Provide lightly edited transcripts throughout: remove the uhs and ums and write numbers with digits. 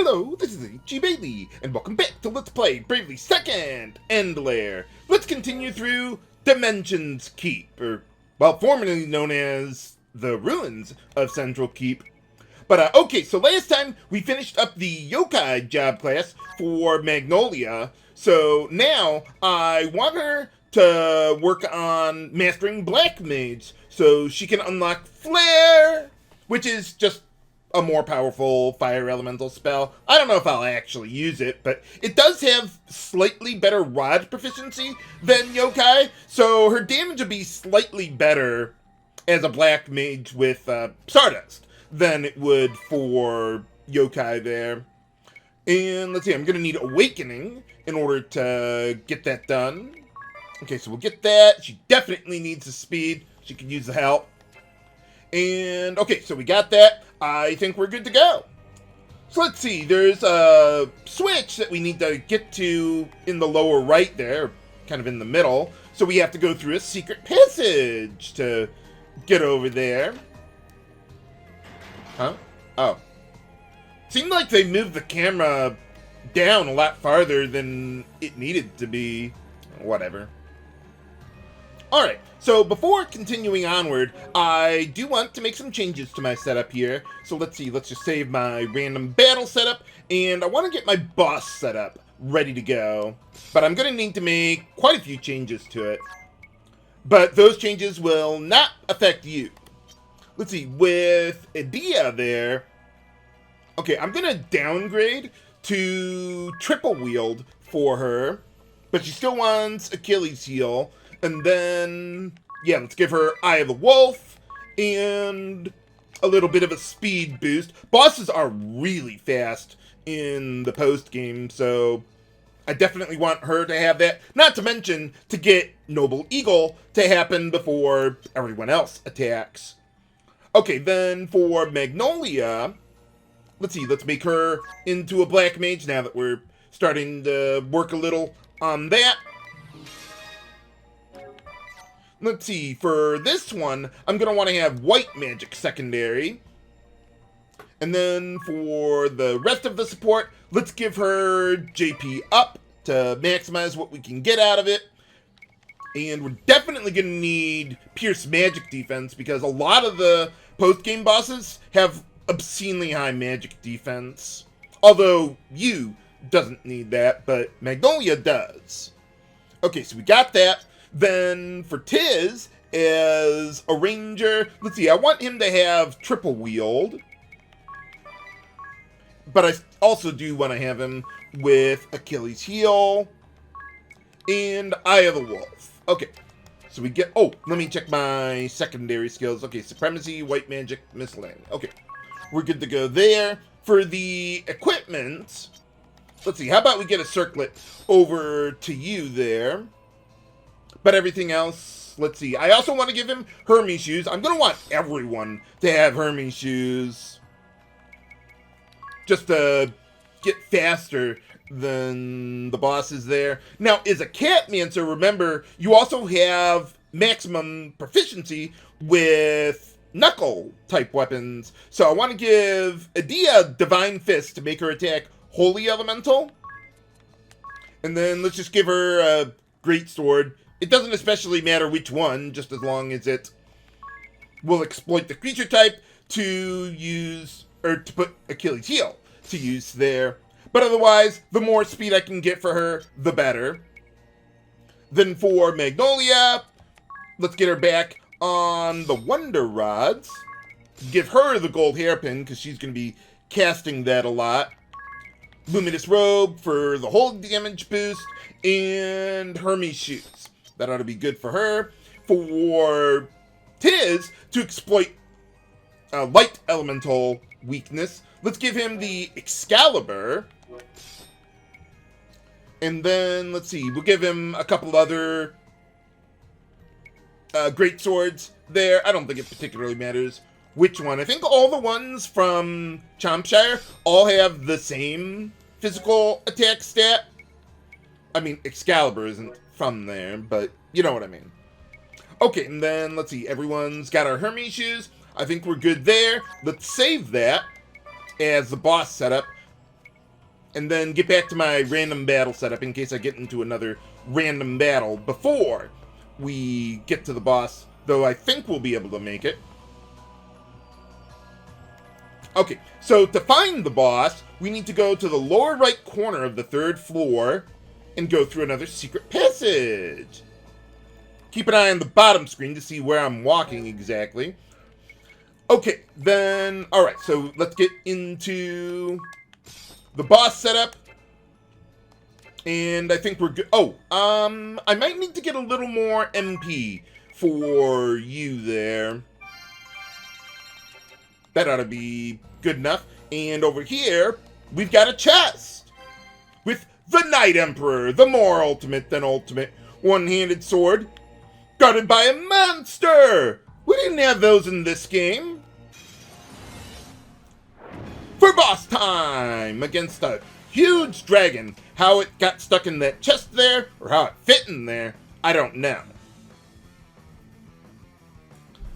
Hello, this is H.G. Bailey, and welcome back to Let's Play Bravely 2nd End Lair. Let's continue through Dimension's Keep, or, well, formerly known as the Ruins of Central Keep. But, okay, so last time we finished up the Yokai job class for Magnolia, so now I want her to work on mastering Black Mage, so she can unlock Flare, which is just a more powerful fire elemental spell. I don't know if I'll actually use it, but it does have slightly better rod proficiency than Yokai, so her damage will be slightly better as a Black Mage with Stardust than it would for Yokai there. And let's see, I'm going to need Awakening in order to get that done. Okay, so we'll get that. She definitely needs the speed. She could use the help. And, okay, so we got that. I think we're good to go. So let's see, there's a switch that we need to get to in the lower right there, kind of in the middle. So we have to go through a secret passage to get over there. Huh? Oh. Seemed like they moved the camera down a lot farther than it needed to be. Whatever. Alright, so before continuing onward, I do want to make some changes to my setup here. So let's see, let's just save my random battle setup, and I want to get my boss setup ready to go. But I'm going to need to make quite a few changes to it. But those changes will not affect you. Let's see, with Edea there, okay, I'm going to downgrade to triple wield for her, but she still wants Achilles heel. And then, yeah, let's give her Eye of the Wolf and a little bit of a speed boost. Bosses are really fast in the post-game, so I definitely want her to have that. Not to mention to get Noble Eagle to happen before everyone else attacks. Okay, then for Magnolia, let's see, let's make her into a Black Mage now that we're starting to work a little on that. Let's see, for this one, I'm going to want to have White Magic secondary. And then for the rest of the support, let's give her JP up to maximize what we can get out of it. And we're definitely going to need Pierce Magic defense because a lot of the post-game bosses have obscenely high magic defense. Although you doesn't need that, but Magnolia does. Okay, so we got that. Then for Tiz, as a ranger, let's see, I want him to have triple wield. But I also do want to have him with Achilles heel and Eye of the Wolf. Okay, so we get, oh, let me check my secondary skills. Okay, Supremacy, White Magic, Miscellany. Okay, we're good to go there. For the equipment, let's see, how about we get a Circlet over to you there. But everything else, let's see. I also want to give him Hermes shoes. I'm going to want everyone to have Hermes shoes. Just to get faster than the bosses there. Now, as a Catmancer, remember, you also have maximum proficiency with knuckle-type weapons. So I want to give Edea Divine Fist to make her attack Holy Elemental. And then let's just give her a Great Sword. It doesn't especially matter which one, just as long as it will exploit the creature type to use, or to put Achilles heel to use there. But otherwise, the more speed I can get for her, the better. Then for Magnolia, let's get her back on the Wonder Rods. Give her the gold hairpin, because she's going to be casting that a lot. Luminous Robe for the hold damage boost, and Hermes shoes. That ought to be good for her. For Tiz, to exploit light elemental weakness, let's give him the Excalibur. And then, let's see, we'll give him a couple other great swords there. I don't think it particularly matters which one. I think all the ones from Chompshire all have the same physical attack stat. I mean, Excalibur isn't from there, but you know what I mean. Okay, and then, let's see, everyone's got our Hermes shoes. I think we're good there. Let's save that as the boss setup. and then get back to my random battle setup in case I get into another random battle before we get to the boss, though I think we'll be able to make it. Okay, so to find the boss, we need to go to the lower right corner of the 3rd floor and go through another secret passage. Keep an eye on the bottom screen to see where I'm walking exactly. Okay, then, alright, so let's get into the boss setup. And I think we're good. Oh, I might need to get a little more MP for you there. That ought to be good enough. And over here, we've got a chest with the Knight Emperor, the more ultimate than ultimate one-handed sword, guarded by a monster. We didn't have those in this game. For boss time against a huge dragon. How it got stuck in that chest there, or how it fit in there, I don't know.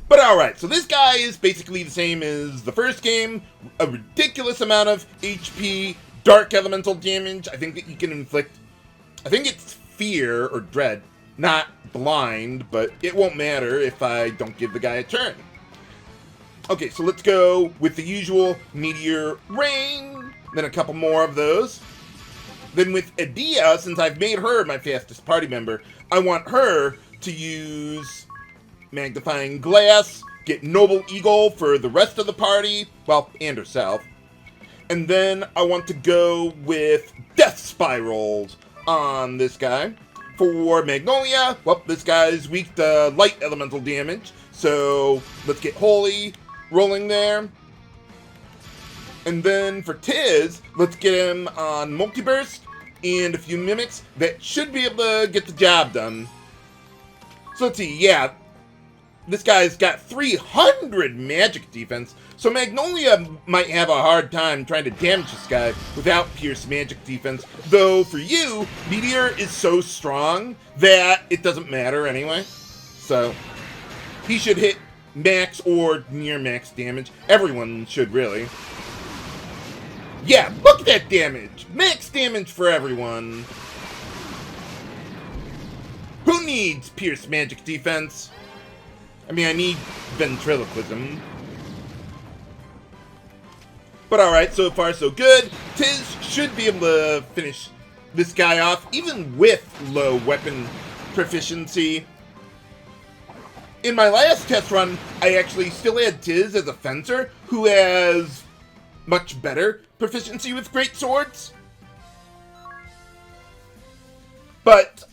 But alright, so this guy is basically the same as the first game. A ridiculous amount of HP, dark elemental damage. I think that he can inflict, I think it's fear or dread, not blind, but it won't matter if I don't give the guy a turn. Okay, so let's go with the usual Meteor Rain, then a couple more of those. Then with Edea, since I've made her my fastest party member, I want her to use Magnifying Glass, get Noble Eagle for the rest of the party, well, and herself. And then I want to go with Death Spirals on this guy. For Magnolia, well, this guy's weak to light elemental damage, so let's get Holy rolling there. And then for Tiz, let's get him on Multiburst and a few Mimics. That should be able to get the job done. So let's see, yeah, this guy's got 300 magic defense, so Magnolia might have a hard time trying to damage this guy without Pierce magic defense, though for you, Meteor is so strong that it doesn't matter anyway. So he should hit max or near max damage. Everyone should, really. Yeah, look at that damage! Max damage for everyone. Who needs Pierce magic defense? I mean, I need Ventriloquism. But alright, so far so good. Tiz should be able to finish this guy off, even with low weapon proficiency. In my last test run, I actually still had Tiz as a fencer, who has much better proficiency with great swords. But,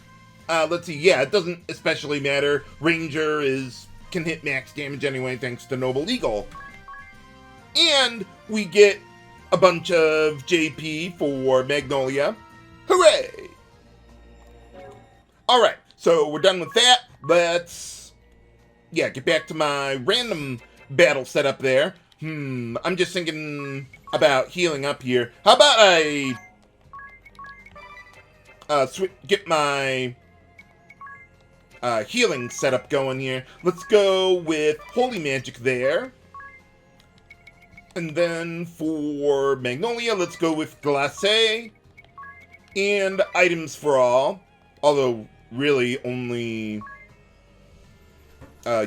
let's see, yeah, it doesn't especially matter. Ranger can hit max damage anyway, thanks to Noble Eagle. And we get a bunch of JP for Magnolia. Hooray! Alright, so we're done with that. Let's, yeah, get back to my random battle setup there. I'm just thinking about healing up here. How about I get my healing setup going here. Let's go with Holy Magic there. And then for Magnolia, let's go with Glacé and Items for All. Although, really, only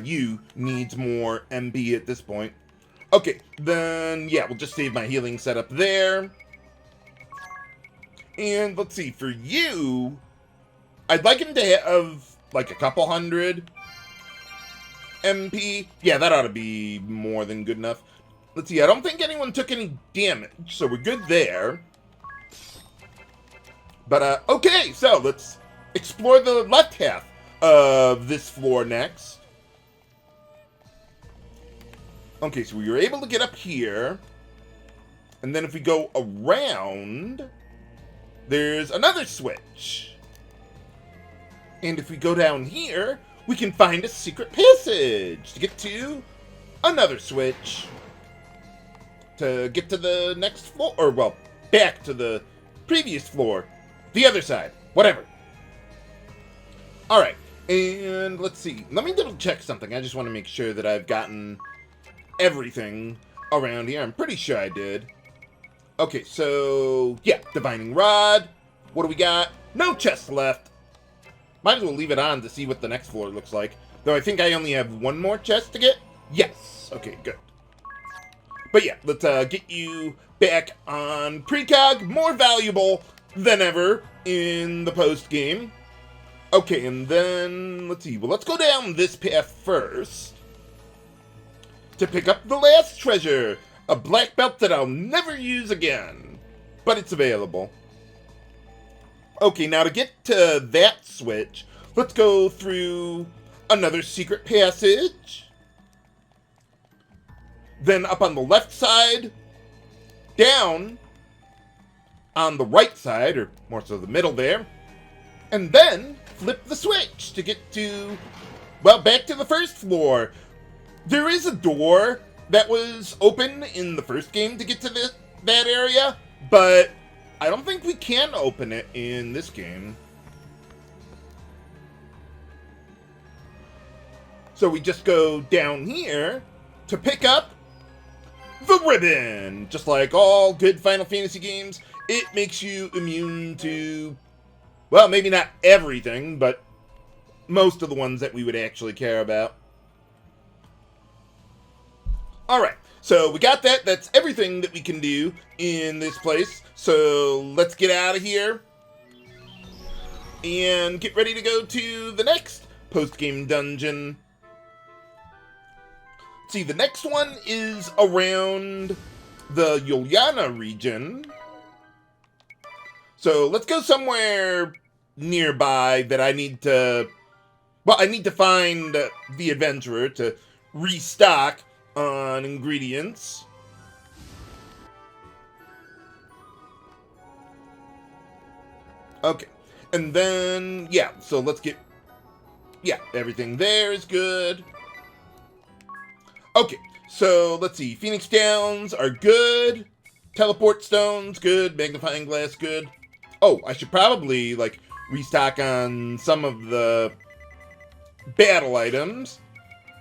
you needs more MB at this point. Okay, then, yeah, we'll just save my healing setup there. And let's see, for you, I'd like him to have like a couple hundred MP. Yeah, that ought to be more than good enough. Let's see, I don't think anyone took any damage, so we're good there. But, okay, so let's explore the left half of this floor next. Okay, so we were able to get up here. And then if we go around, there's another switch. And if we go down here, we can find a secret passage to get to another switch. To get to the next floor, or well, back to the previous floor. The other side, whatever. Alright, and let's see. Let me double check something. I just want to make sure that I've gotten everything around here. I'm pretty sure I did. Okay, so, yeah, Divining Rod. What do we got? No chest left. Might as well leave it on to see what the next floor looks like. Though I think I only have one more chest to get. Yes. Okay, good. But yeah, let's get you back on precog. More valuable than ever in the post-game. Okay, and then, let's see. Well, let's go down this path first to pick up the last treasure. A black belt that I'll never use again. But it's available. Okay, now to get to that switch, let's go through another secret passage. Then up on the left side, down on the right side, or more so the middle there, and then flip the switch to get to, well, back to the first floor. There is a door that was open in the first game to get to that area, but I don't think we can open it in this game. So we just go down here to pick up the ribbon. Just like all good Final Fantasy games, it makes you immune to, well, maybe not everything, but most of the ones that we would actually care about. Alright, so we got that. That's everything that we can do in this place. So let's get out of here and get ready to go to the next post-game dungeon. See, the next one is around the Juliana region. So let's go somewhere nearby that I need to, well, I need to find the adventurer to restock on ingredients. Okay, and then, yeah, so let's get, yeah, everything there is good. Okay, so let's see, Phoenix Downs are good, Teleport Stones, good, Magnifying Glass, good. Oh, I should probably, like, restock on some of the battle items.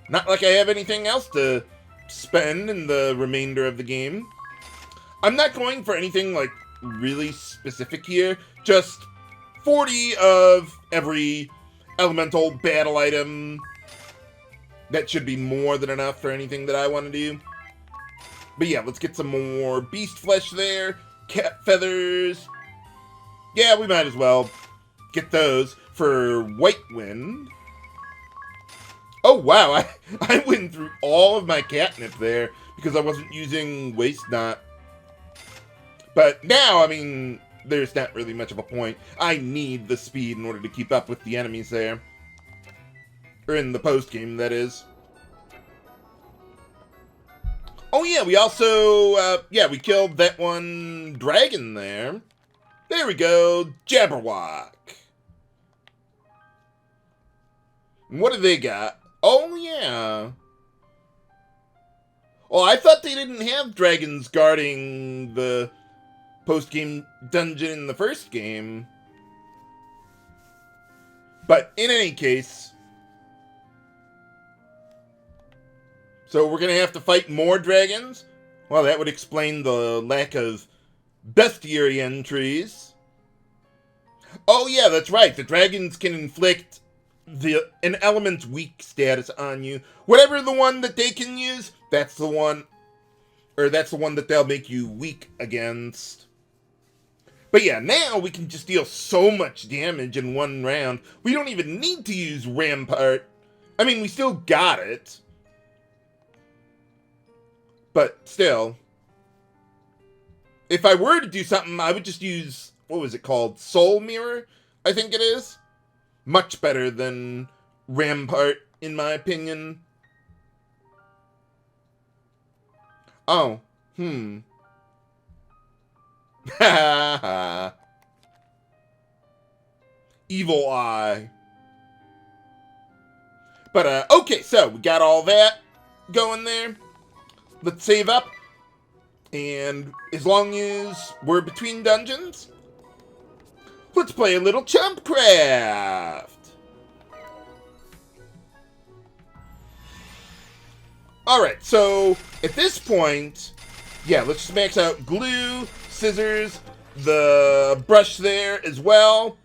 Not like I have anything else to spend in the remainder of the game. I'm not going for anything, like, really specific here. Just 40 of every elemental battle item. That should be more than enough for anything that I want to do. But yeah, let's get some more beast flesh there. Cat feathers. Yeah, we might as well get those for White Wind. Oh, wow. I went through all of my catnip there because I wasn't using Waste Knot. But now, I mean, there's not really much of a point. I need the speed in order to keep up with the enemies there. Or in the post-game, that is. Oh, yeah, we also, yeah, we killed that one dragon there. There we go, Jabberwock. What do they got? Oh, yeah. Well, I thought they didn't have dragons guarding the post-game dungeon in the first game. But in any case, so we're going to have to fight more dragons? Well, that would explain the lack of bestiary entries. Oh, yeah, that's right. The dragons can inflict an element's weak status on you. Whatever the one that they can use, that's the one, or that's the one that they'll make you weak against. But yeah, now we can just deal so much damage in one round. We don't even need to use Rampart. I mean, we still got it. But still, if I were to do something, I would just use, what was it called? Soul Mirror, I think it is. Much better than Rampart, in my opinion. Oh, Ha ha. Evil Eye. But, okay, so we got all that going there. Let's save up. And as long as we're between dungeons, let's play a little Chumpcraft. Alright, so at this point, yeah, let's just max out glue, scissors, the brush there as well.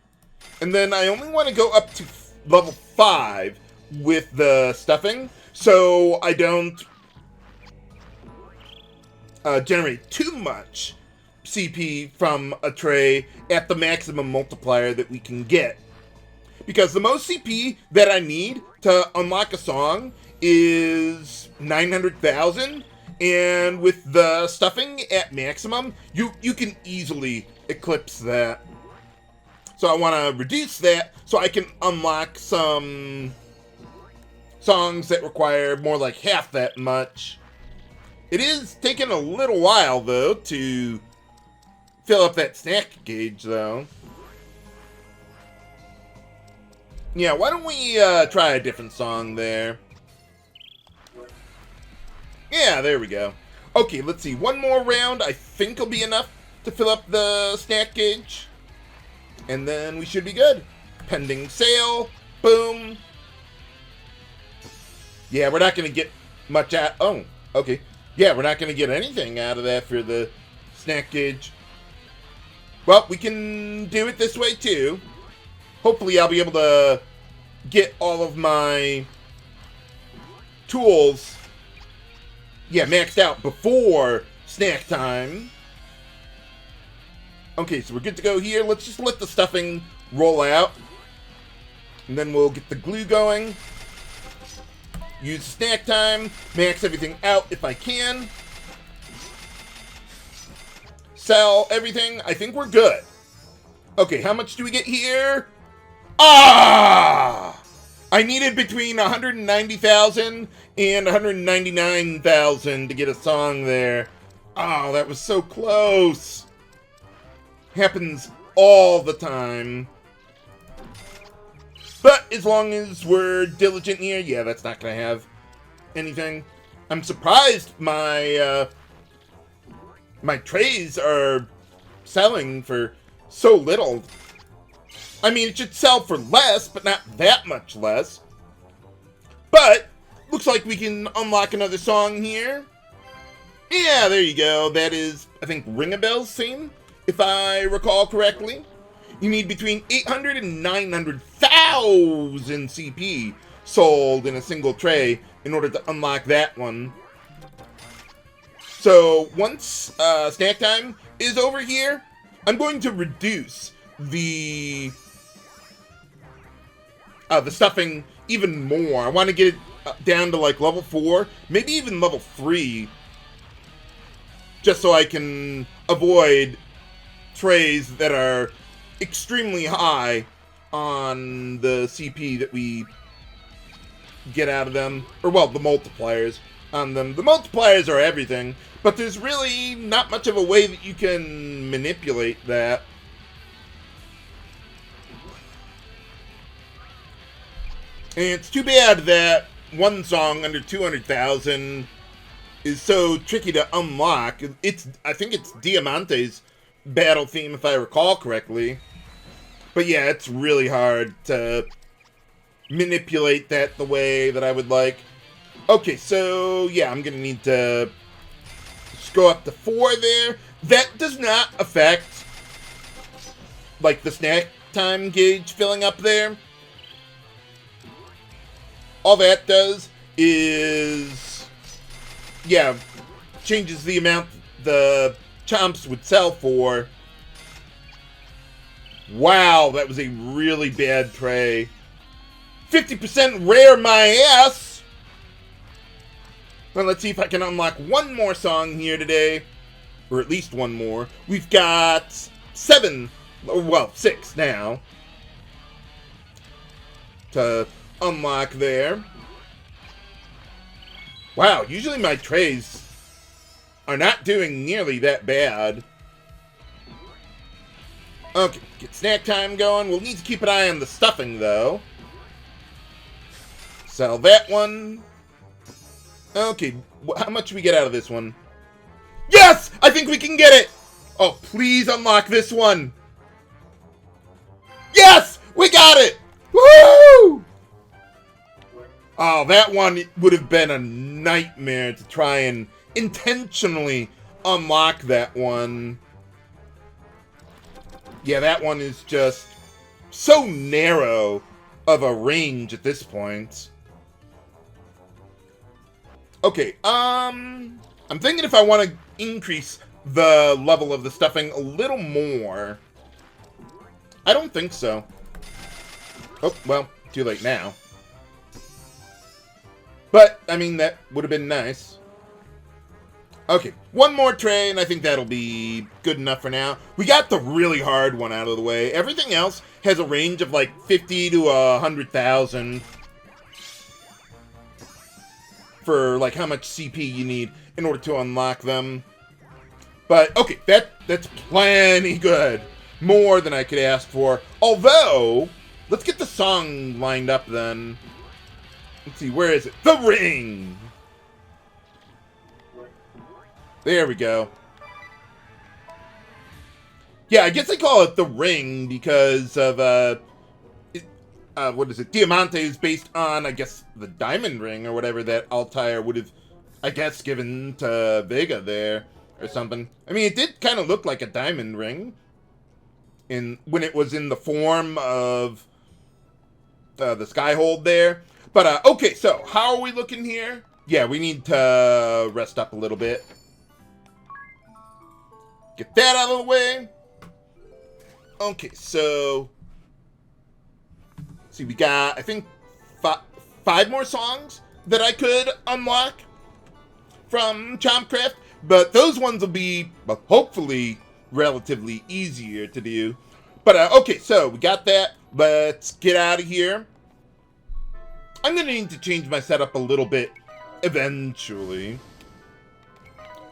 And then I only want to go up to level 5 with the stuffing, so I don't generate too much CP from a tray at the maximum multiplier that we can get. Because the most CP that I need to unlock a song is 900,000, and with the stuffing at maximum, you can easily eclipse that. So I want to reduce that so I can unlock some songs that require more like half that much. It is taking a little while, though, to fill up that snack gauge, though. Yeah, why don't we try a different song there? Yeah, there we go. Okay, let's see. One more round, I think will be enough to fill up the snack gauge. And then we should be good. Pending sale. Boom. Yeah, we're not going to get much out. Oh, okay. Yeah, we're not going to get anything out of that for the snack gauge. Well, we can do it this way, too. Hopefully, I'll be able to get all of my tools, maxed out before snack time. Okay, so we're good to go here. Let's just let the stuffing roll out. And then we'll get the glue going. Use snack time. Max everything out if I can. Sell everything. I think we're good. Okay, how much do we get here? Ah! I needed between 190,000 and 199,000 to get a song there. Oh, that was so close. Happens all the time. But as long as we're diligent here, yeah, that's not going to have anything. I'm surprised my my trays are selling for so little. I mean, it should sell for less, but not that much less. But looks like we can unlock another song here. Yeah, there you go. That is, I think, Ring a Bell's theme, if I recall correctly. You need between 800 and 900,000 CP sold in a single tray in order to unlock that one. So once snack time is over here, I'm going to reduce the stuffing even more. I want to get it down to like level 4, maybe even level 3, just so I can avoid trays that are extremely high on the CP that we get out of them. Or, well, the multipliers on them. The multipliers are everything, but there's really not much of a way that you can manipulate that. And it's too bad that one song under 200,000 is so tricky to unlock. I think it's Diamante's battle theme, if I recall correctly. But yeah, it's really hard to manipulate that the way that I would like. Okay, so yeah, I'm going to need to just go up to 4 there. That does not affect, like, the snack time gauge filling up there. All that does is, yeah, changes the amount the chomps would sell for. Wow, that was a really bad tray. 50% rare my ass! Well, let's see if I can unlock one more song here today. Or at least one more. We've got 7, well, 6 now to unlock there. Wow, usually my trays are not doing nearly that bad. Okay, get snack time going. We'll need to keep an eye on the stuffing, though. Sell that one. Okay, how much do we get out of this one? Yes! I think we can get it! Oh, please unlock this one. Yes! We got it! Woo! Oh, that one would have been a nightmare to try and intentionally unlock that one. Yeah, that one is just so narrow of a range at this point. Okay, I'm thinking if I want to increase the level of the stuffing a little more. I don't think so. Oh, well, too late now. But, I mean, that would have been nice. Okay, one more tray, and I think that'll be good enough for now. We got the really hard one out of the way. Everything else has a range of like 50 to 100,000 for like how much CP you need in order to unlock them. But, okay, that's plenty good. More than I could ask for. Although, let's get the song lined up then. Let's see, where is it? The Ring! There we go. Yeah, I guess they call it The Ring because of, what is it? Diamante is based on, I guess, the diamond ring or whatever that Altair would have, I guess, given to Vega there or something. I mean, it did kind of look like a diamond ring when it was in the form of the Skyhold there. But, okay, so how are we looking here? Yeah, we need to rest up a little bit. Get that out of the way. Okay, so see, we got, I think, five more songs that I could unlock from Chompcraft, but those ones will be, well, hopefully, relatively easier to do. But, okay, so we got that. Let's get out of here. I'm going to need to change my setup a little bit eventually.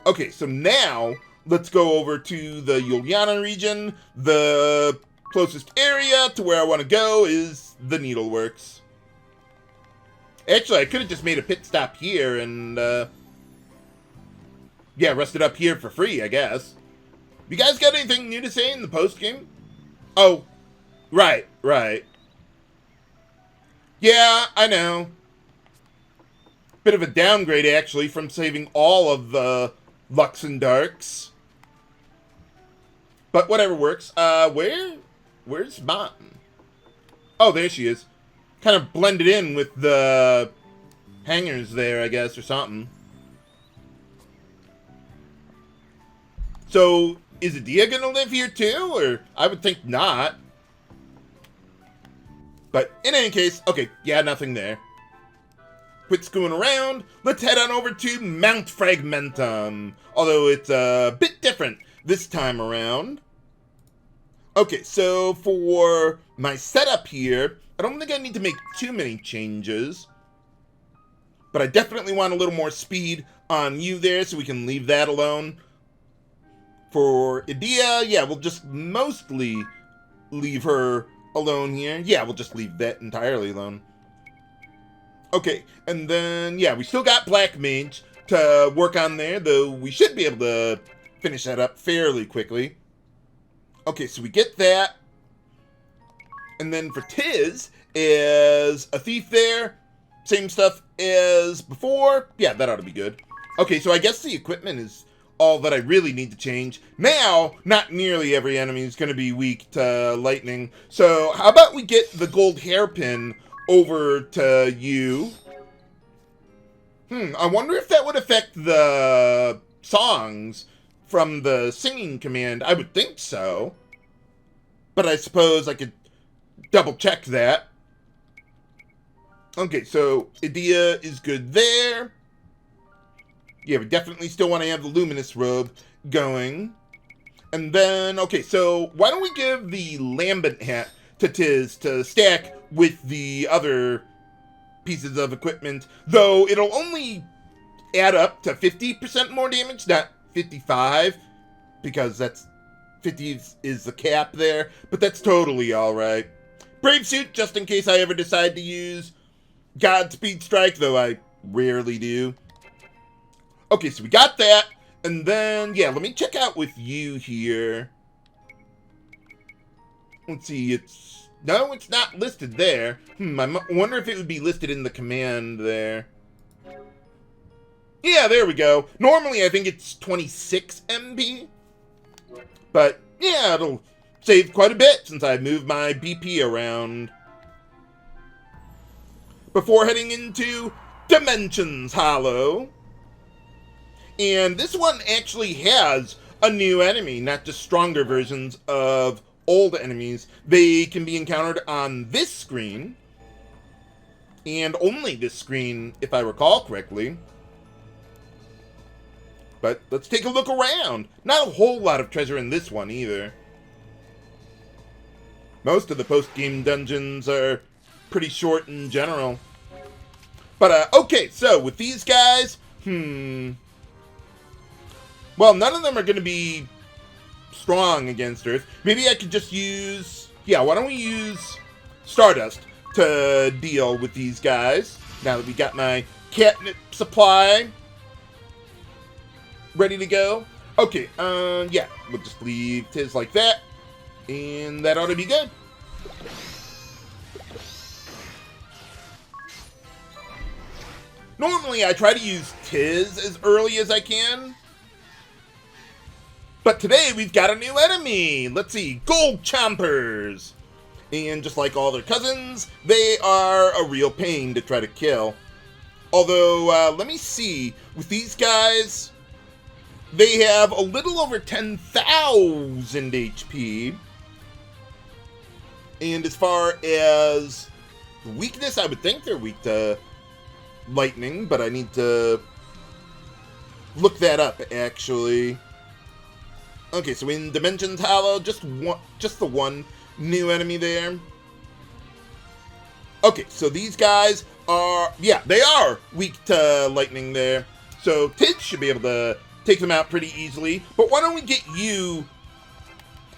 Okay, so now let's go over to the Juliana region. The closest area to where I want to go is the Needleworks. Actually, I could have just made a pit stop here and, yeah, rested up here for free, I guess. You guys got anything new to say in the post-game? Oh, right. Yeah, I know. Bit of a downgrade, actually, from saving all of the Lux and Darks. But whatever works. Where's Martin? Oh, there she is. Kind of blended in with the hangers there, I guess, or something. So, is Edea gonna live here too? Or, I would think not. But, in any case, okay, yeah, nothing there. Quit screwing around. Let's head on over to Mount Fragmentum. Although it's a bit different this time around. Okay, so for my setup here, I don't think I need to make too many changes. But I definitely want a little more speed on you there, so we can leave that alone. For Edea, yeah, we'll just mostly leave her alone here. Yeah, we'll just leave that entirely alone. Okay, and then, yeah, we still got Black Mage to work on there, though we should be able to finish that up fairly quickly. Okay, so we get that. And then for Tiz, is a Thief there. Same stuff as before. Yeah, that ought to be good. Okay, so I guess the equipment is all that I really need to change. Now, not nearly every enemy is going to be weak to lightning. So, how about we get the gold hairpin over to you? I wonder if that would affect the songs from the singing command. I would think so. But I suppose I could double check that. Okay, so Edea is good there. Yeah, we definitely still want to have the Luminous robe going. And then, okay, so why don't we give the Lambent hat to Tiz to stack with the other pieces of equipment, though it'll only add up to 50% more damage, not 55, because that's 50 is the cap there, but that's totally alright. Brave Suit, just in case I ever decide to use Godspeed Strike, though I rarely do. Okay, so we got that, and then, yeah, let me check out with you here. Let's see, no, it's not listed there. I wonder if it would be listed in the command there. Yeah, there we go. Normally, I think it's 26 MB. But, yeah, it'll saved quite a bit since I moved my BP around. Before heading into Dimensions Hollow. And this one actually has a new enemy, not just stronger versions of old enemies. They can be encountered on this screen, and only this screen, if I recall correctly. But let's take a look around. Not a whole lot of treasure in this one either. Most of the post-game dungeons are pretty short in general. But, okay, so with these guys, well, none of them are going to be strong against Earth. Maybe I could just use... Yeah, why don't we use Stardust to deal with these guys. Now that we got my catnip supply ready to go. Okay, yeah, we'll just leave Tiz like that. And that ought to be good. Normally, I try to use Tiz as early as I can. But today, we've got a new enemy. Let's see, Gold Chompers. And just like all their cousins, they are a real pain to try to kill. Although, let me see. With these guys, they have a little over 10,000 HP. And as far as weakness, I would think they're weak to lightning, but I need to look that up, actually. Okay, so in Dimensions Hollow, just the one new enemy there. Okay, so these guys are, yeah, they are weak to lightning there. So Tiz should be able to take them out pretty easily. But why don't we get you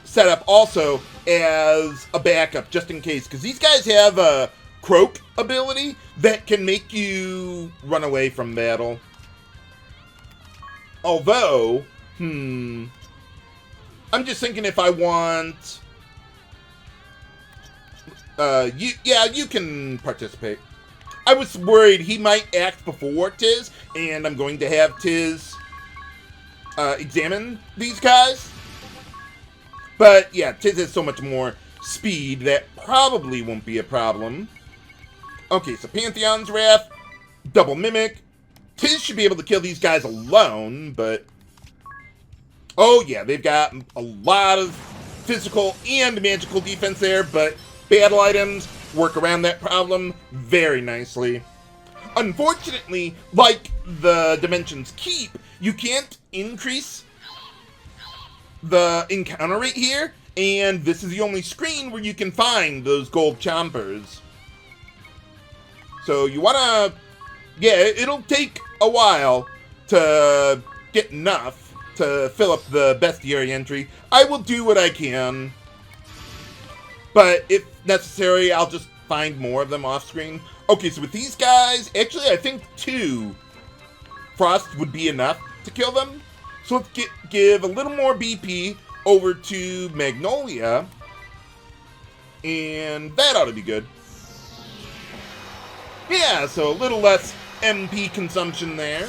set up also as a backup, just in case. Because these guys have a croak ability that can make you run away from battle. Although, I'm just thinking if I want... you can participate. I was worried he might act before Tiz, and I'm going to have Tiz examine these guys. But, yeah, Tiz has so much more speed that probably won't be a problem. Okay, so Pantheon's Wrath, Double Mimic. Tiz should be able to kill these guys alone, but... Oh, yeah, they've got a lot of physical and magical defense there, but battle items work around that problem very nicely. Unfortunately, like the Dimensions Keep, you can't increase the encounter rate here, and this is the only screen where you can find those gold chompers. So you want to... Yeah, it'll take a while to get enough to fill up the bestiary entry. I will do what I can. But if necessary, I'll just find more of them off screen. Okay, so with these guys, actually I think 2 Frost would be enough to kill them. So let's give a little more BP over to Magnolia. And that ought to be good. Yeah, so a little less MP consumption there.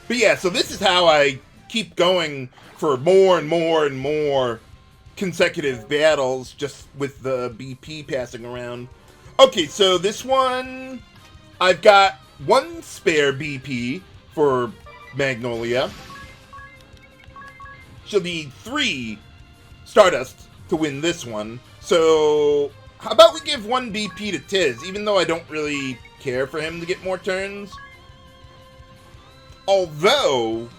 But yeah, so this is how I keep going for more and more and more consecutive battles, just with the BP passing around. Okay, so this one, I've got 1 spare BP for Magnolia. She'll need 3 Stardust to win this one. So, how about we give 1 BP to Tiz, even though I don't really care for him to get more turns? Although...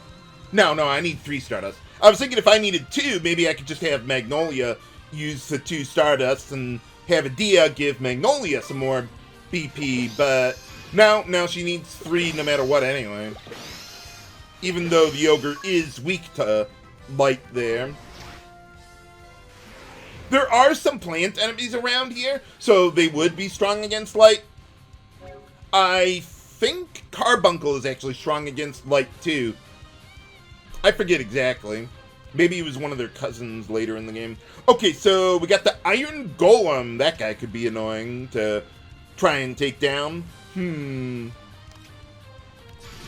No, I need 3 Stardust. I was thinking if I needed 2, maybe I could just have Magnolia use the 2 Stardust and have Edea give Magnolia some more BP, but now she needs 3 no matter what anyway. Even though the Ogre is weak to light there. There are some plant enemies around here, so they would be strong against light. I think Carbuncle is actually strong against light too. I forget exactly. Maybe he was one of their cousins later in the game. Okay, so we got the Iron Golem. That guy could be annoying to try and take down.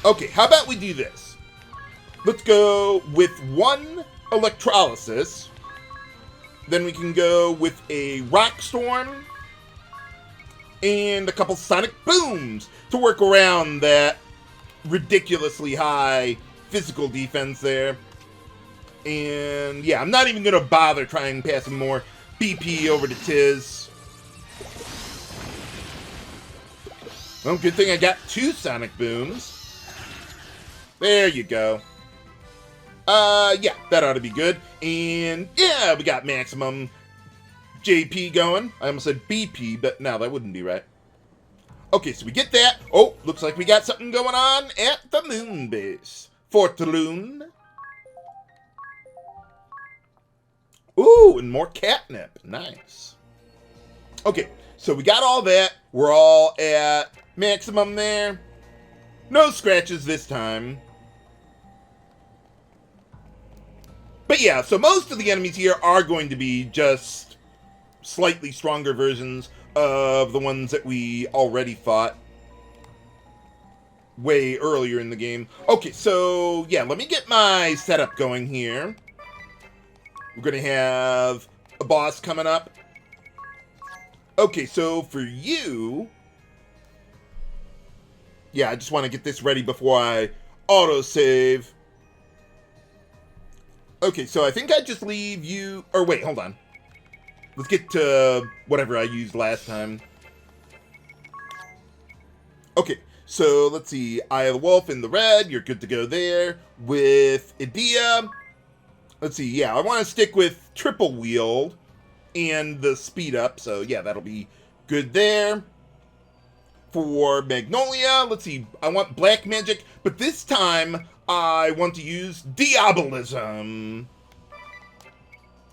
Okay, how about we do this? Let's go with 1 Electrolysis. Then we can go with a Rock Storm. And a couple Sonic Booms to work around that ridiculously high physical defense there. And yeah, I'm not even going to bother trying passing more BP over to Tiz. Well, good thing I got 2 Sonic Booms. There you go. Yeah, that ought to be good. And yeah, we got maximum JP going. I almost said BP, but no, that wouldn't be right. Okay, so we get that. Oh, looks like we got something going on at the moon base. Fortaloon. Ooh, and more catnip. Nice. Okay, so we got all that. We're all at maximum there. No scratches this time. But yeah, so most of the enemies here are going to be just slightly stronger versions of the ones that we already fought way earlier in the game. Okay, so yeah, let me get my setup going here. We're going to have a boss coming up. Okay, so for you... Yeah, I just want to get this ready before I autosave. Okay, so I think I just leave you... Or wait, hold on. Let's get to whatever I used last time. Okay, so let's see. Eye of the Wolf in the red. You're good to go there. With Edea. Let's see. Yeah, I want to stick with triple wield and the speed up. So yeah, that'll be good there. For Magnolia, let's see. I want black magic, but this time I want to use Diabolism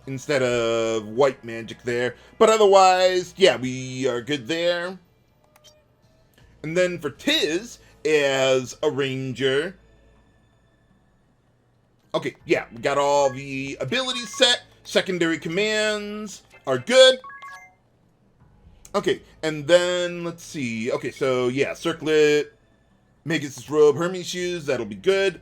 instead of white magic there. But otherwise, yeah, we are good there. And then for Tiz, as a ranger. Okay, yeah, we got all the abilities set. Secondary commands are good. Okay, and then, let's see. Okay, so, yeah, Circlet, Magus' Robe, Hermes shoes, that'll be good.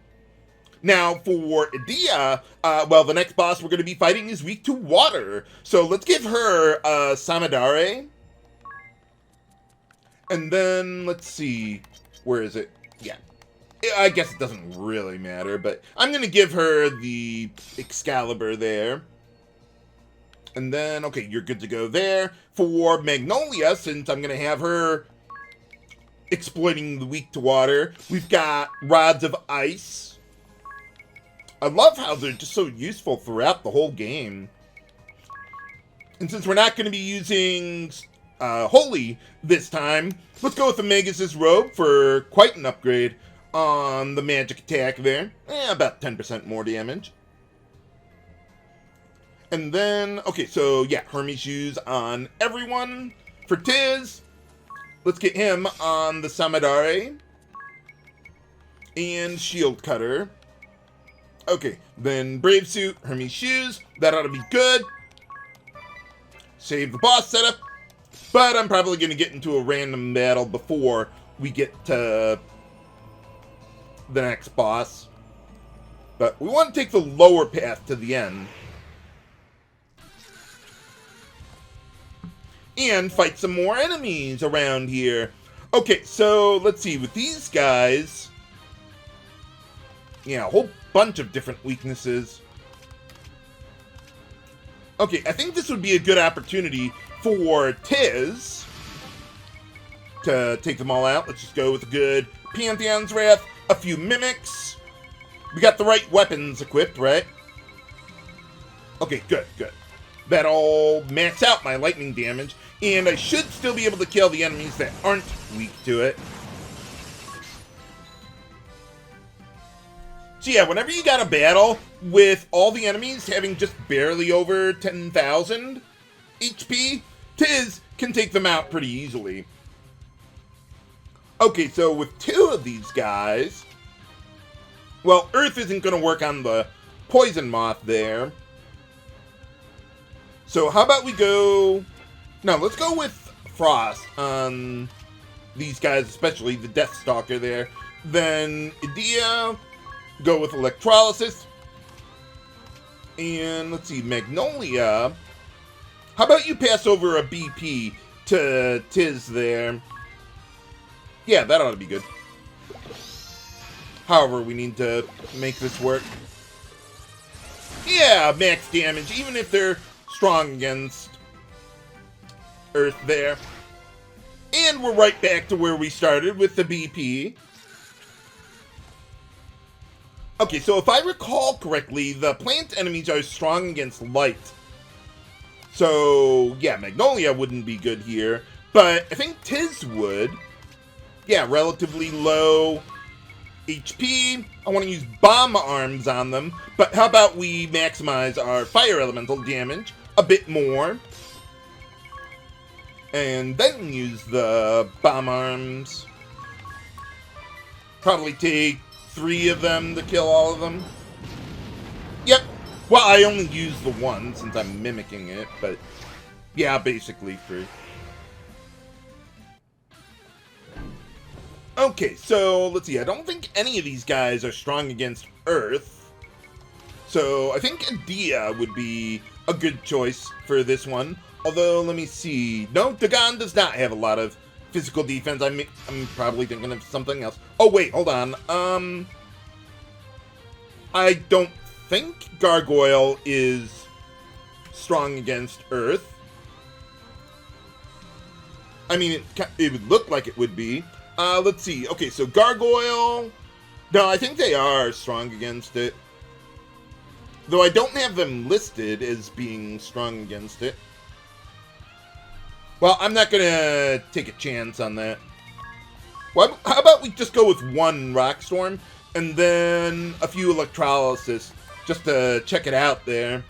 Now, for Edea, well, the next boss we're going to be fighting is weak to water. So, let's give her Samadare. And then, let's see. Where is it? Yeah. I guess it doesn't really matter, but I'm going to give her the Excalibur there. And then, okay, you're good to go there. For Magnolia, since I'm going to have her exploiting the weak to water, we've got Rods of Ice. I love how they're just so useful throughout the whole game. And since we're not going to be using Holy this time, let's go with the Magus' Robe for quite an upgrade on the magic attack there. About 10% more damage. And then, okay, so yeah, Hermes shoes on everyone. For Tiz, let's get him on the Samadare. And Shieldcutter. Okay, then Brave Suit, Hermes shoes, that ought to be good. Save the boss setup. But I'm probably going to get into a random battle before we get to the next boss. But we want to take the lower path to the end. And fight some more enemies around here. Okay, so let's see. With these guys, yeah, a whole bunch of different weaknesses. Okay, I think this would be a good opportunity for Tiz to take them all out. Let's just go with a good Pantheon's Wrath, a few Mimics. We got the right weapons equipped, right? Okay, good, good. That'll max out my lightning damage, and I should still be able to kill the enemies that aren't weak to it. So yeah, whenever you got a battle with all the enemies having just barely over 10,000 HP, Tiz can take them out pretty easily. Okay, so with 2 of these guys, well, Earth isn't going to work on the Poison Moth there. So how about we go... No, let's go with Frost on these guys, especially the Deathstalker there. Then Edea, go with Electrolysis. And let's see, Magnolia. How about you pass over a BP to Tiz there? Yeah, that ought to be good. However, we need to make this work. Yeah, max damage, even if they're strong against Earth there. And we're right back to where we started with the BP. Okay, so if I recall correctly, the plant enemies are strong against light. So, yeah, Magnolia wouldn't be good here. But I think Tiz would. Yeah, relatively low HP. I want to use bomb arms on them. But how about we maximize our fire elemental damage a bit more. And then use the bomb arms. Probably take 3 of them to kill all of them. Yep. Well, I only use the one since I'm mimicking it, but yeah, basically 3. Okay, so let's see. I don't think any of these guys are strong against Earth. So I think Edea would be a good choice for this one. Although, let me see. No, Dagon does not have a lot of physical defense. I'm probably thinking of something else. Oh, wait, hold on. I don't think Gargoyle is strong against Earth. I mean, it would look like it would be. Let's see. Okay, so Gargoyle. No, I think they are strong against it. Though I don't have them listed as being strong against it. Well, I'm not going to take a chance on that. Well, how about we just go with 1 Rock Storm and then a few Electrolysis just to check it out there.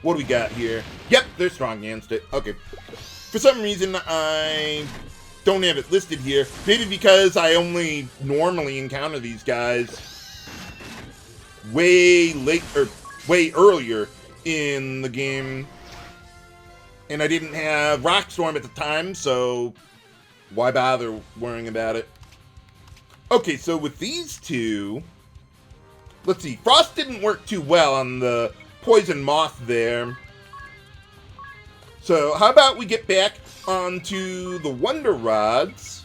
What do we got here? Yep, they're strong against it. Okay. For some reason, I don't have it listed here. Maybe because I only normally encounter these guys way earlier in the game. And I didn't have Rock Storm at the time, so why bother worrying about it? Okay, so with these two, let's see. Frost didn't work too well on the Poison Moth there. So how about we get back onto the Wonder Rods.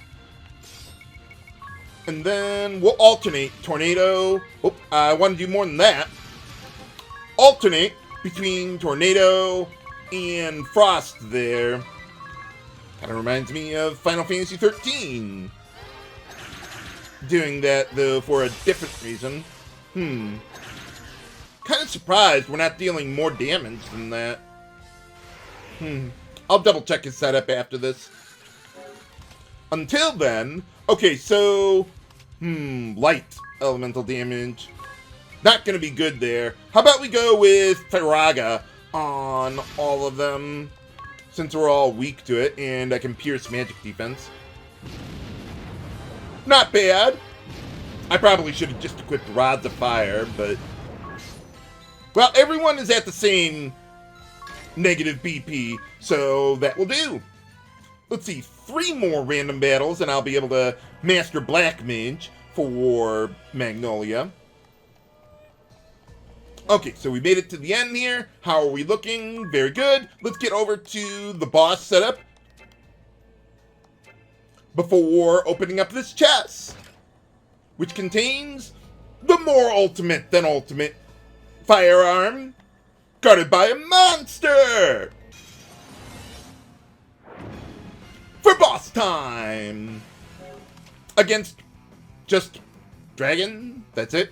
And then we'll alternate Tornado. Oh, I want to do more than that. Alternate between Tornado and Frost there. Kind of reminds me of Final Fantasy 13. Doing that, though, for a different reason. Kind of surprised we're not dealing more damage than that. I'll double check his setup after this. Until then, okay, so, light elemental damage. Not gonna be good there. How about we go with Firaga on all of them, since we're all weak to it, and I can pierce magic defense. Not bad. I probably should have just equipped Rods of Fire, but... well, everyone is at the same negative BP, so that will do. Let's see, 3 more random battles, and I'll be able to master Black Mage for Magnolia. Okay, so we made it to the end here. How are we looking? Very good. Let's get over to the boss setup before opening up this chest, which contains the more ultimate than ultimate firearm guarded by a monster. For boss time against just dragon. That's it.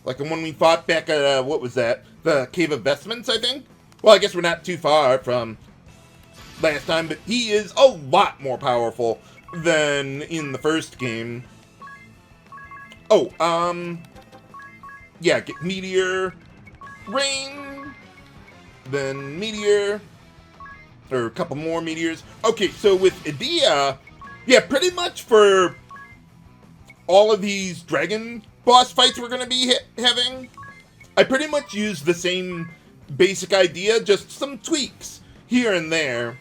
Like the one we fought back at, what was that? The Cave of Vestments, I think? Well, I guess we're not too far from last time, but he is a lot more powerful than in the first game. Oh, yeah, get Meteor, Rain, then Meteor, or a couple more Meteors. Okay, so with Edea, yeah, pretty much for all of these dragon boss fights we're going to be having, I pretty much use the same basic idea, just some tweaks here and there.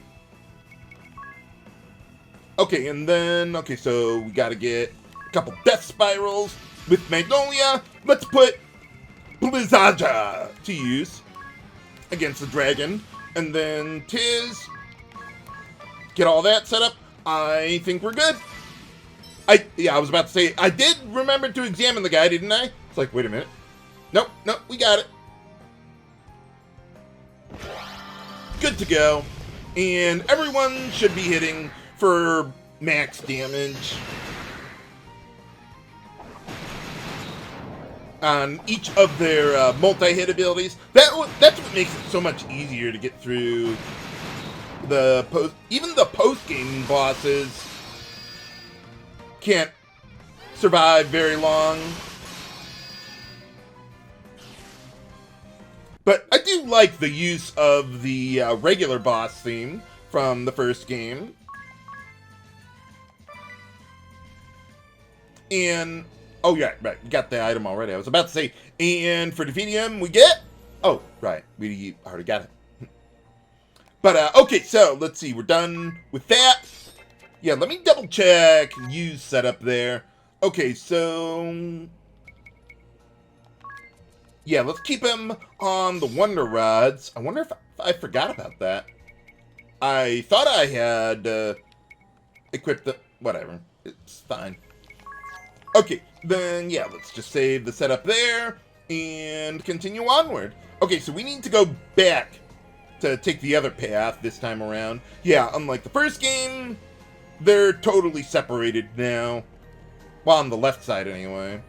Okay, and then, okay, so we gotta get a couple death spirals with Magnolia. Let's put Blizzaja to use against the dragon. And then Tiz, get all that set up. I think we're good. I was about to say, I did remember to examine the guy, didn't I? It's like, wait a minute. Nope, we got it. Good to go. And everyone should be hitting for max damage on each of their multi-hit abilities. That's what makes it so much easier to get through the post. Even the post-game bosses can't survive very long. But I do like the use of the regular boss theme from the first game. And, oh yeah, right, we got the item already. I was about to say, and for defeating him, we get, oh, right, we already got it. But, okay, so, let's see, we're done with that. Yeah, let me double check use setup there. Okay, so, yeah, let's keep him on the Wonder Rods. I wonder if I forgot about that. I thought I had equipped the, whatever, it's fine. Okay, then, yeah, let's just save the setup there and continue onward. Okay, so we need to go back to take the other path this time around. Yeah, unlike the first game, they're totally separated now. Well, on the left side, anyway.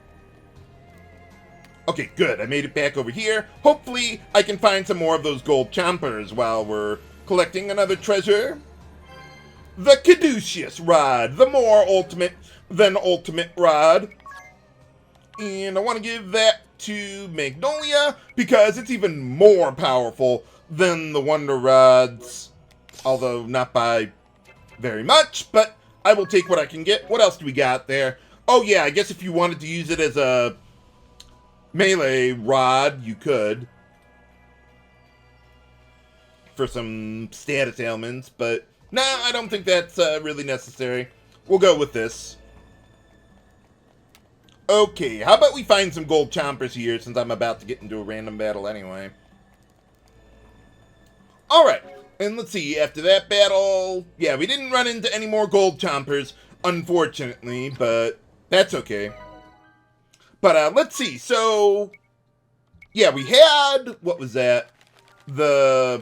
Okay, good. I made it back over here. Hopefully, I can find some more of those gold chompers while we're collecting another treasure. The Caduceus Rod, the more ultimate than ultimate rod. And I want to give that to Magnolia because it's even more powerful than the Wonder Rods. Although not by very much, but I will take what I can get. What else do we got there? Oh yeah, I guess if you wanted to use it as a melee rod, you could. For some status ailments, but nah, I don't think that's really necessary. We'll go with this. Okay, how about we find some gold chompers here since I'm about to get into a random battle anyway. Alright, and let's see, after that battle, yeah, we didn't run into any more gold chompers, unfortunately, but that's okay. But let's see, so, yeah, we had, what was that? Yeah,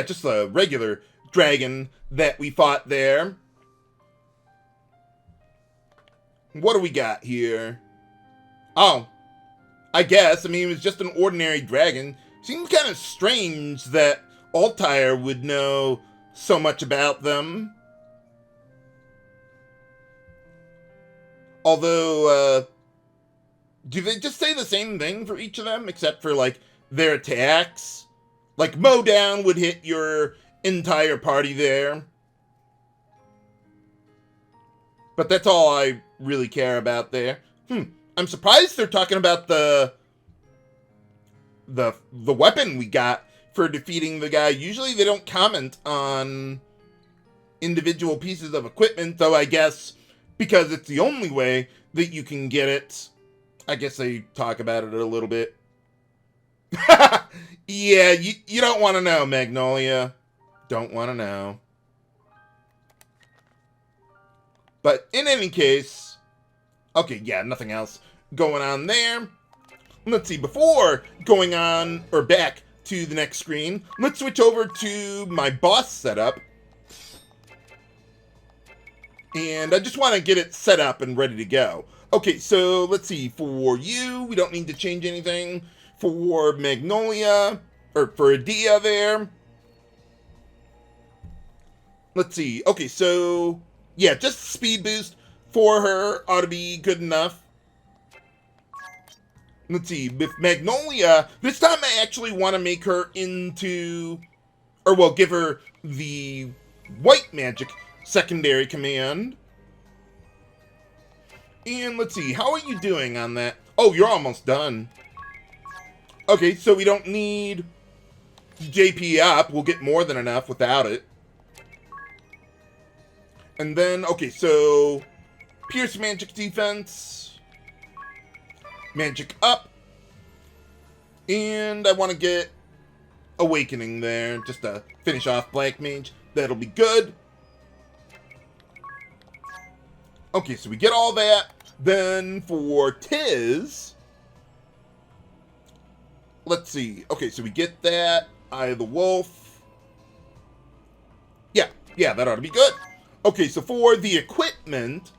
just the regular dragon that we fought there. What do we got here? Oh, I guess. I mean, it was just an ordinary dragon. Seems kind of strange that Altair would know so much about them. Although, do they just say the same thing for each of them, except for, like, their attacks? Like, Mowdown would hit your entire party there. But that's all I really care about there. I'm surprised they're talking about the weapon we got for defeating the guy. Usually they don't comment on individual pieces of equipment, though I guess because it's the only way that you can get it, I guess they talk about it a little bit. Yeah, you don't want to know, Magnolia. Don't want to know. But in any case, okay, yeah, nothing else going on there. Let's see, before going on, or back to the next screen, let's switch over to my boss setup. And I just want to get it set up and ready to go. Okay, so let's see, for you, we don't need to change anything. For Magnolia, or for Edea there. Let's see, okay, so yeah, just speed boost for her ought to be good enough. Let's see, with Magnolia, this time I actually want to make her into, or well, give her the white magic secondary command. And let's see, how are you doing on that? Oh, you're almost done. Okay, so we don't need JP up. We'll get more than enough without it. And then, okay, so Pierce Magic Defense, Magic up, and I want to get Awakening there, just to finish off Black Mage. That'll be good. Okay, so we get all that. Then for Tiz, let's see. Okay, so we get that. Eye of the Wolf. Yeah, that ought to be good. Okay, so for the equipment,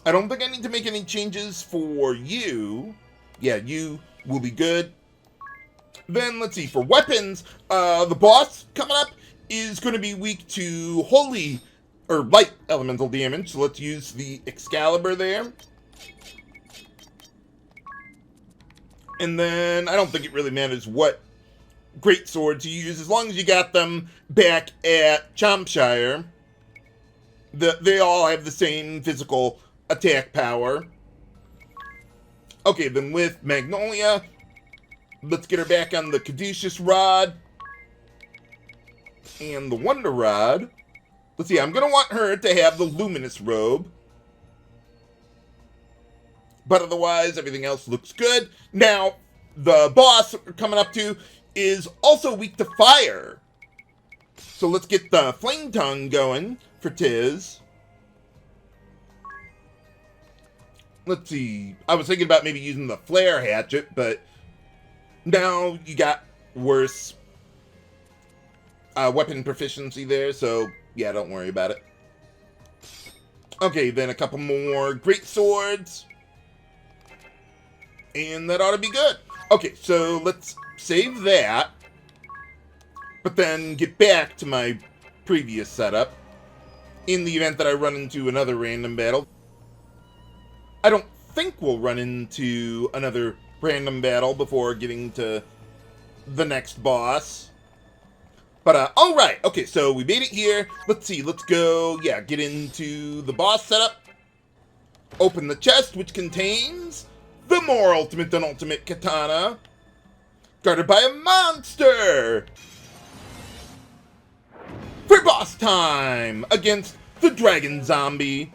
I don't think I need to make any changes for you. Yeah, you will be good. Then, let's see, for weapons, the boss coming up is going to be weak to holy, or light elemental damage. So let's use the Excalibur there. And then, I don't think it really matters what great swords you use, as long as you got them back at Champshire. They all have the same physical attack power. Okay, then with Magnolia, let's get her back on the Caduceus Rod and the Wonder Rod. Let's see, I'm going to want her to have the Luminous Robe. But otherwise, everything else looks good. Now, the boss we're coming up to is also weak to fire. So let's get the Flame Tongue going for Tiz. Let's see. I was thinking about maybe using the Flare Hatchet, but now you got worse weapon proficiency there, so yeah, don't worry about it. Okay, then a couple more Great Swords. And that ought to be good. Okay, so let's save that. But then get back to my previous setup. In the event that I run into another random battle. I don't think we'll run into another random battle before getting to the next boss. But, alright. Okay, so we made it here. Let's see, let's go, get into the boss setup. Open the chest, which contains the more ultimate than ultimate katana. Guarded by a monster! For boss time! Against the dragon zombie.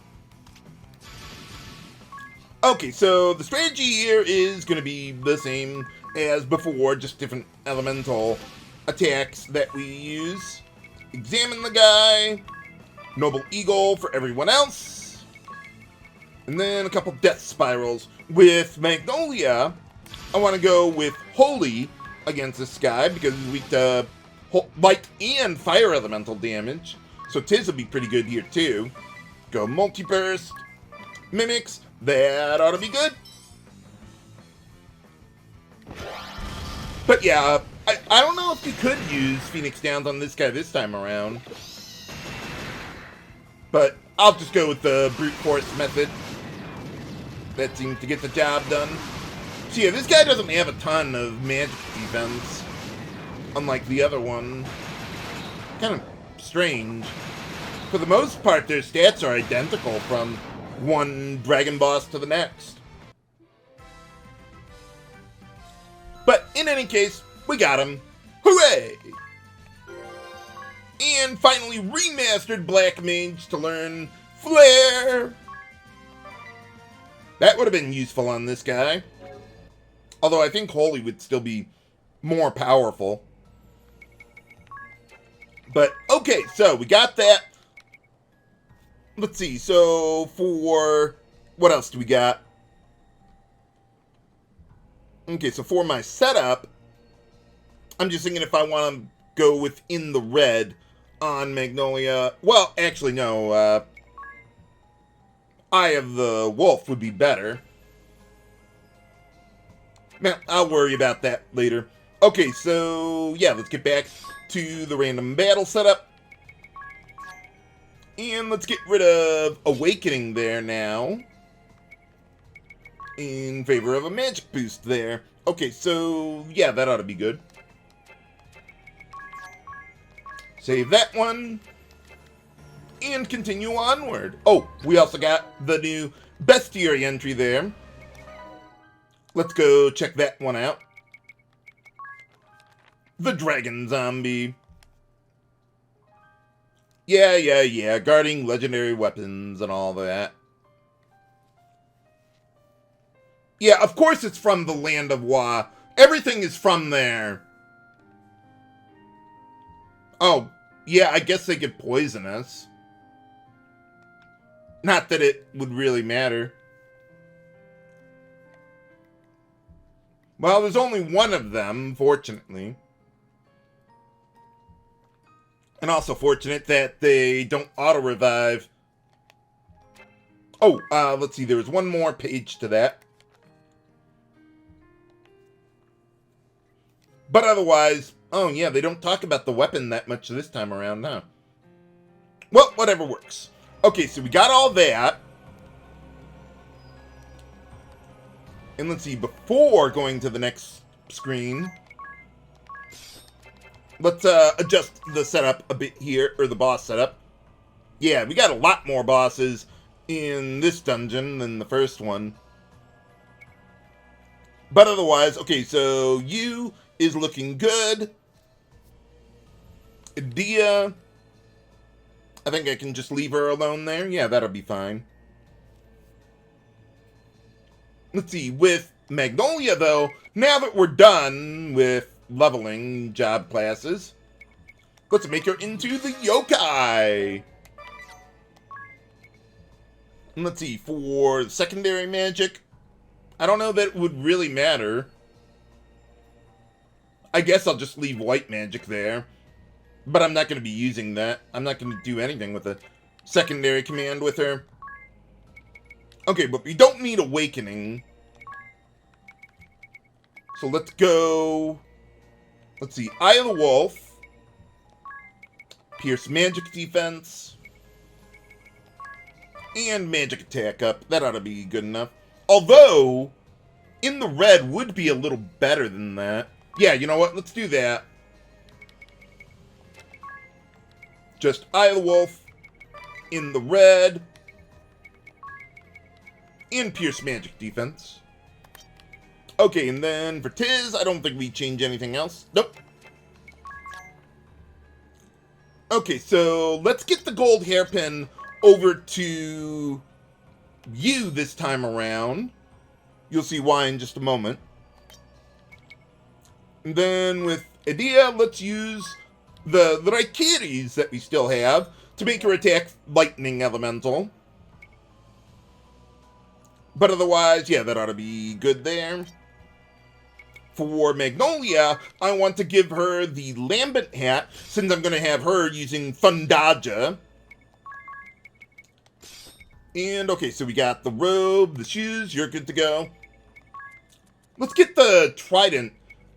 Okay, so the strategy here is going to be the same as before, just different elemental attacks that we use. Examine the guy. Noble Eagle for everyone else. And then a couple Death Spirals. With Magnolia, I want to go with Holy against this guy because he's weak to light and fire elemental damage. So Tiz will be pretty good here too. Go Multiburst. Mimics. That ought to be good. But yeah, I don't know if you could use Phoenix Downs on this guy this time around. But I'll just go with the brute force method. That seems to get the job done. So yeah, this guy doesn't have a ton of magic defense. Unlike the other one. Kind of strange. For the most part, their stats are identical from one dragon boss to the next. But in any case, we got him. Hooray! And finally remastered Black Mage to learn Flare. That would have been useful on this guy. Although I think Holy would still be more powerful. But, okay, so we got that. Let's see, so for... what else do we got? Okay, so for my setup, I'm just thinking if I want to go within the red on Magnolia. Well, actually, no. Eye of the Wolf would be better. Now, I'll worry about that later. Okay, so yeah, let's get back to the random battle setup. And let's get rid of Awakening there now. In favor of a magic boost there. Okay, so yeah, that ought to be good. Save that one. And continue onward. Oh, we also got the new bestiary entry there. Let's go check that one out. The Dragon Zombie. Yeah. Guarding legendary weapons and all that. Yeah, of course it's from the Land of Wa. Everything is from there. Oh, yeah, I guess they could poison us. Not that it would really matter. Well, there's only one of them, fortunately. And also fortunate that they don't auto-revive. Oh, let's see, there was one more page to that. But otherwise, oh yeah, they don't talk about the weapon that much this time around, huh? Well, whatever works. Okay, so we got all that. And let's see, before going to the next screen, let's adjust the setup a bit here, or the boss setup. Yeah, we got a lot more bosses in this dungeon than the first one. But otherwise, okay, so you is looking good. Edea, I think I can just leave her alone there. Yeah, that'll be fine. Let's see, with Magnolia, though, now that we're done with leveling job classes, let's make her into the yokai. And let's see, for secondary magic, I don't know that it would really matter. I guess I'll just leave white magic there. But I'm not going to be using that. I'm not going to do anything with a secondary command with her. Okay, but we don't need awakening. So let's go... Let's see. Eye of the Wolf. Pierce magic defense. And magic attack up. That ought to be good enough. Although, in the red would be a little better than that. Yeah, you know what? Let's do that. Just Eye of the Wolf in the red. And Pierce Magic Defense. Okay, and then for Tiz, I don't think we change anything else. Nope. Okay, so let's get the gold hairpin over to you this time around. You'll see why in just a moment. And then with Edea, let's use the Achilles that we still have to make her attack lightning elemental. But otherwise, yeah, that ought to be good there. For Magnolia, I want to give her the Lambent hat, since I'm going to have her using Thundaja. And, okay, so we got the robe, the shoes, you're good to go. Let's get the trident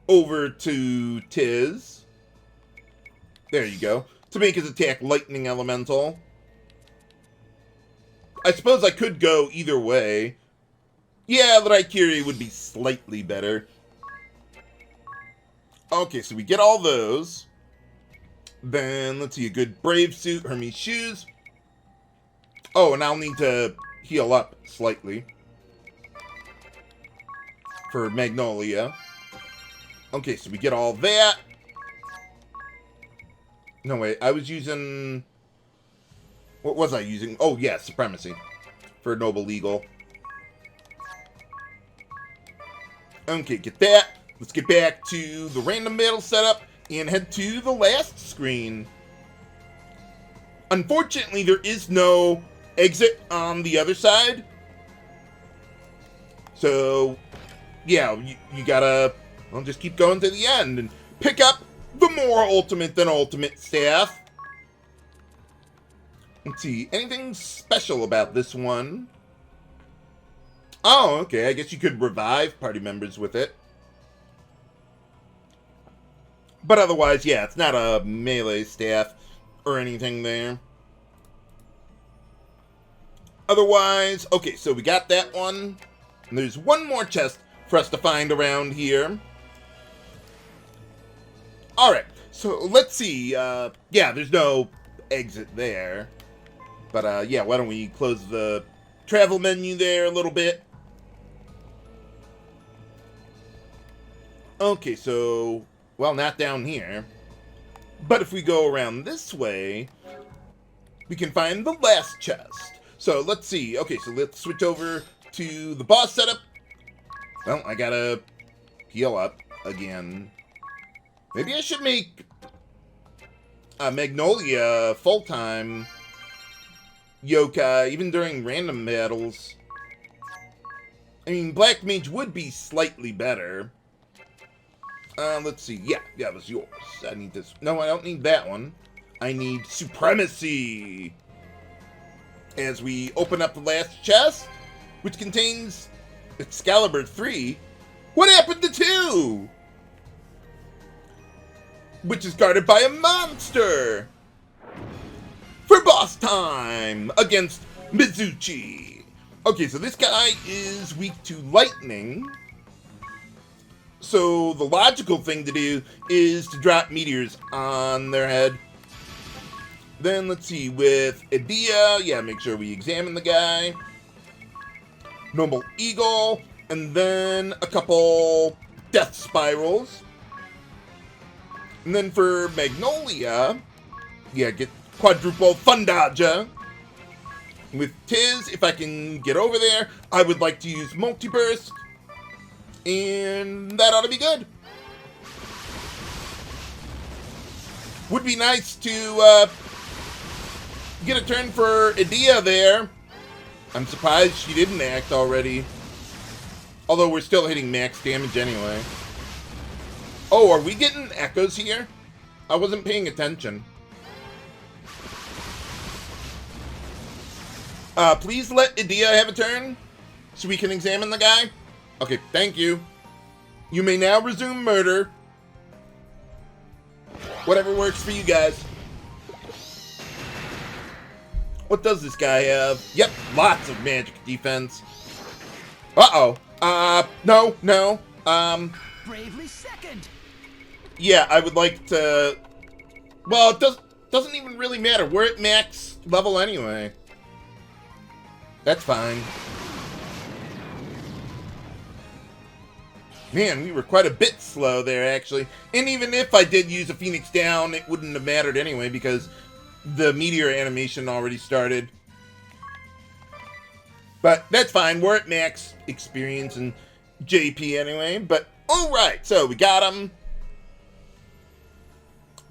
over to Tiz. There you go. To make his attack lightning elemental. I suppose I could go either way. Yeah, the Raikiri would be slightly better. Okay, so we get all those. Then, let's see, a good Brave suit, Hermes shoes. Oh, and I'll need to heal up slightly. For Magnolia. Okay, so we get all that. No, wait, I was using... What was I using? Oh, yeah, Supremacy. For Noble Eagle. Okay, get that. Let's get back to the random battle setup and head to the last screen. Unfortunately, there is no exit on the other side. So, yeah, you gotta, well, just keep going to the end and pick up the more ultimate than ultimate staff. Let's see, anything special about this one? Oh, okay, I guess you could revive party members with it. But otherwise, yeah, it's not a melee staff or anything there. Otherwise, okay, so we got that one. And there's one more chest for us to find around here. Alright, so let's see. Yeah, there's no exit there. But, yeah, why don't we close the travel menu there a little bit. Okay, so... Well, not down here. But if we go around this way, we can find the last chest. So let's see. Okay, so let's switch over to the boss setup. Well, I gotta heal up again. Maybe I should make Magnolia full-time yokai, even during random battles. I mean, Black Mage would be slightly better. Let's see. Yeah, that was yours. I need this. No, I don't need that one. I need Supremacy. As we open up the last chest, which contains Excalibur 3. What happened to 2? Which is guarded by a monster. For boss time against Mizuchi. Okay, so this guy is weak to lightning. So the logical thing to do is to drop meteors on their head. Then let's see, with Edea, yeah, make sure we examine the guy. Normal Eagle, and then a couple Death Spirals. And then for Magnolia, yeah, get quadruple Fundaja. With Tiz, if I can get over there, I would like to use Multiburst. And that ought to be good. Would be nice to get a turn for Edea there. I'm surprised she didn't act already. Although we're still hitting max damage anyway. Oh, are we getting echoes here? I wasn't paying attention. Please let Edea have a turn so we can examine the guy. Okay, thank you. You may now resume murder. Whatever works for you guys. What does this guy have? Yep, lots of magic defense. Uh-oh. No. Bravely second. Yeah, I would like to... Well, it doesn't even really matter. We're at max level anyway. That's fine. Man, we were quite a bit slow there, actually. And even if I did use a Phoenix down, it wouldn't have mattered anyway, because the meteor animation already started. But that's fine. We're at max experience and JP anyway. But, alright, so we got him.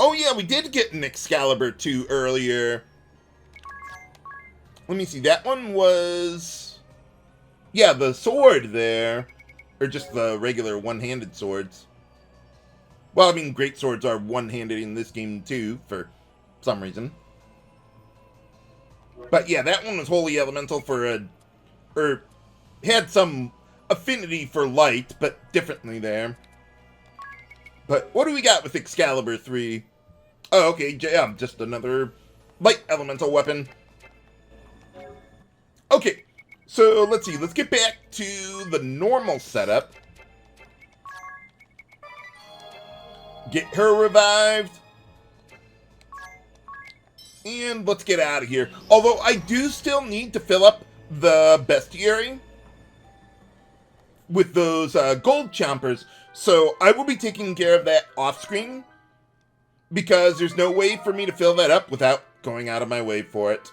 Oh yeah, we did get an Excalibur 2 earlier. Let me see, that one was... Yeah, the sword there. Or just the regular one-handed swords. Well, I mean, great swords are one-handed in this game too, for some reason. But yeah, that one was wholly elemental for a... Or had some affinity for light, but differently there. But what do we got with Excalibur 3? Oh, okay, yeah, just another light elemental weapon. Okay, so let's see, let's get back to the normal setup. Get her revived. And let's get out of here. Although I do still need to fill up the bestiary with those gold chompers. So I will be taking care of that off screen, because there's no way for me to fill that up without going out of my way for it.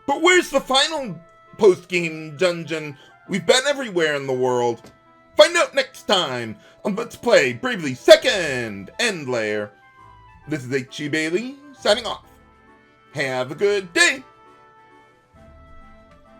But where's the final post-game dungeon? We've been everywhere in the world. Find out next time on Let's Play Bravely Second End Layer. This is H.G. Bailey signing off. Have a good day.